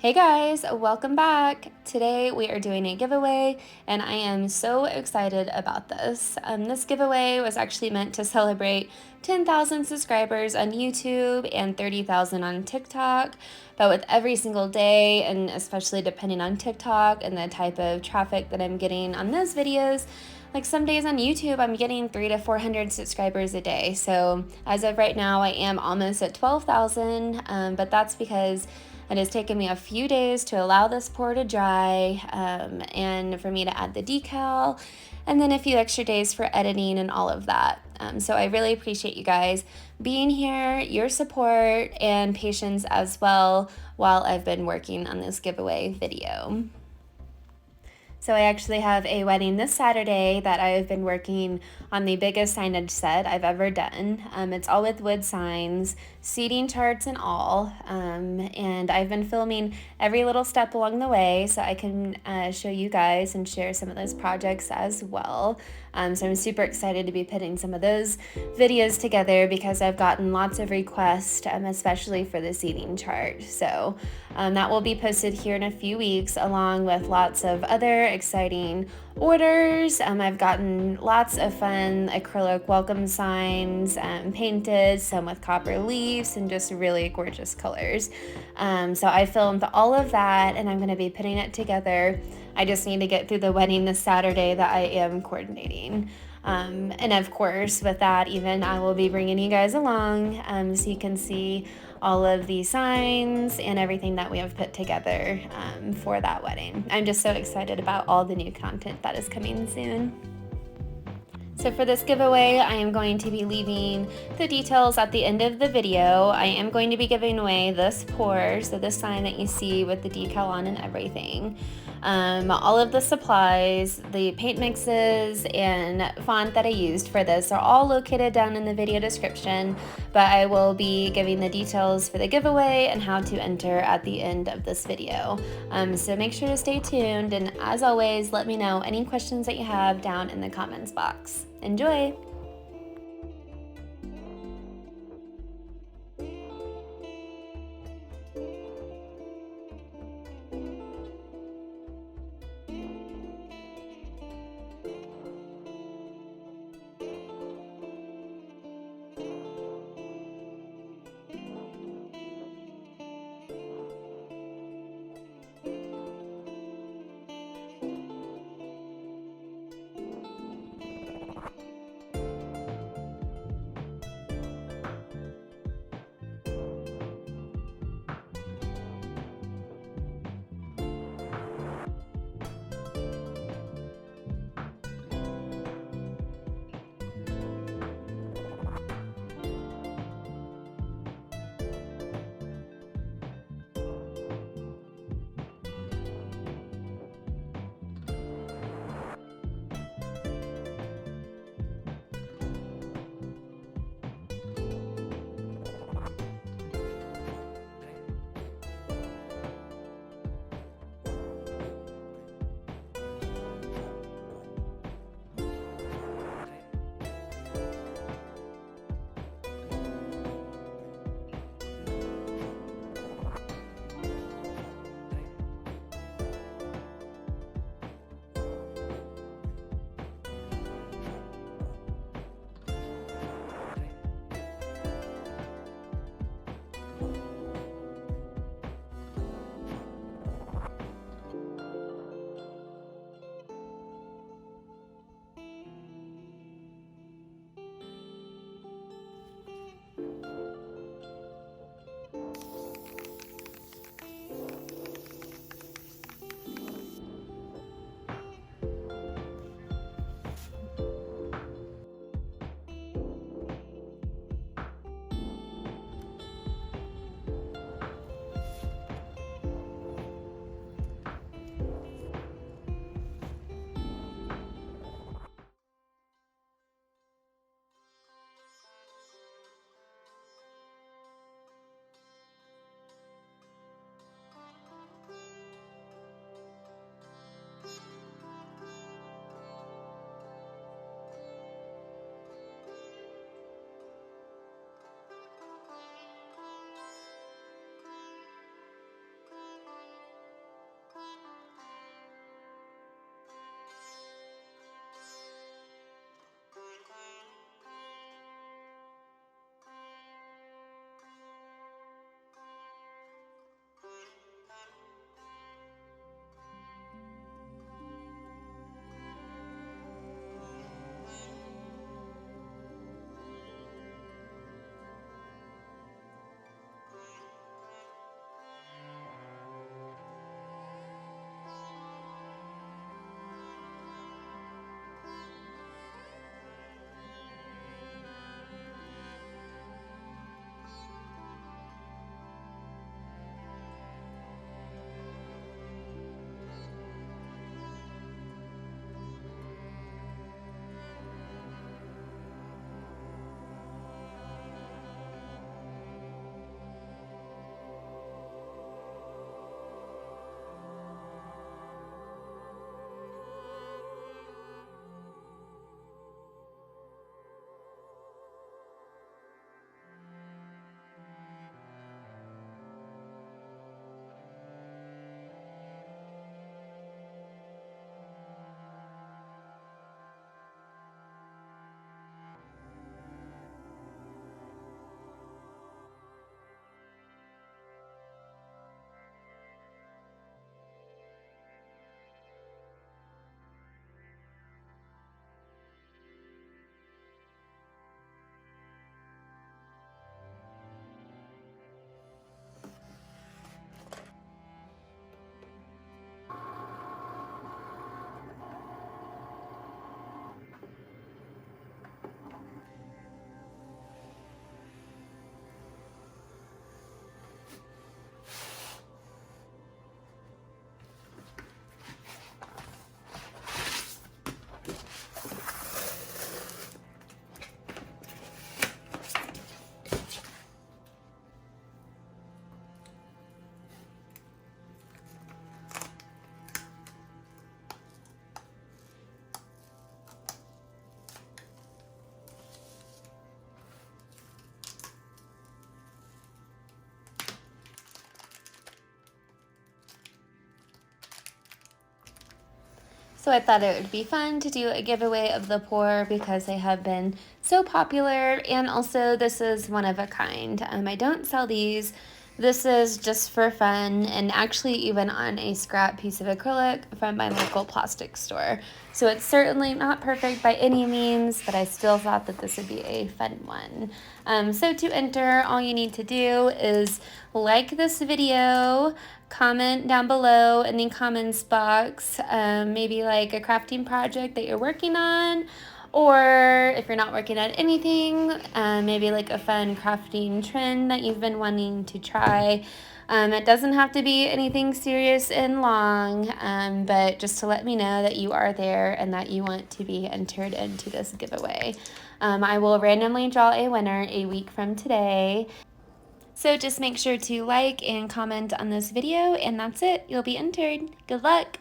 Hey guys, welcome back. Today we are doing a giveaway and I am so excited about this. This giveaway was actually meant to celebrate 10,000 subscribers on YouTube and 30,000 on TikTok, but with every single day and especially depending on TikTok and the type of traffic that I'm getting on those videos, like some days on YouTube, I'm getting 300 to 400 subscribers a day. So as of right now, I am almost at 12,000, but that's because it has taken me a few days to allow this pour to dry and for me to add the decal, and then a few extra days for editing and all of that. So I really appreciate you guys being here, your support, and patience as well while I've been working on this giveaway video. So I actually have a wedding this Saturday that I've been working on the biggest signage set I've ever done. It's all with wood signs, seating charts and all, and I've been filming every little step along the way so I can show you guys and share some of those projects as well. So I'm super excited to be putting some of those videos together because I've gotten lots of requests, especially for the seating chart. So that will be posted here in a few weeks along with lots of other exciting orders. I've gotten lots of fun acrylic welcome signs painted, some with copper leaves and just really gorgeous colors. So I filmed all of that and I'm going to be putting it together. I just need to get through the wedding this Saturday that I am coordinating. And of course, with that, even I will be bringing you guys along so you can see all of the signs and everything that we have put together for that wedding. I'm just so excited about all the new content that is coming soon. So for this giveaway, I am going to be leaving the details at the end of the video. I am going to be giving away this pour, so this sign that you see with the decal on and everything. All of the supplies, the paint mixes, and font that I used for this are all located down in the video description, but I will be giving the details for the giveaway and how to enter at the end of this video. So make sure to stay tuned, and as always, let me know any questions that you have down in the comments box. Enjoy! So I thought it would be fun to do a giveaway of the pour because they have been so popular, and also this is one of a kind. I don't sell these. This is just for fun, and actually even on a scrap piece of acrylic from my local plastic store. So it's certainly not perfect by any means, but I still thought that this would be a fun one. So to enter, all you need to do is like this video, comment down below in the comments box, maybe like a crafting project that you're working on, or if you're not working on anything, maybe like a fun crafting trend that you've been wanting to try. It doesn't have to be anything serious and long, but just to let me know that you are there and that you want to be entered into this giveaway. I will randomly draw a winner a week from today. So just make sure to like and comment on this video, and that's it. You'll be entered. Good luck!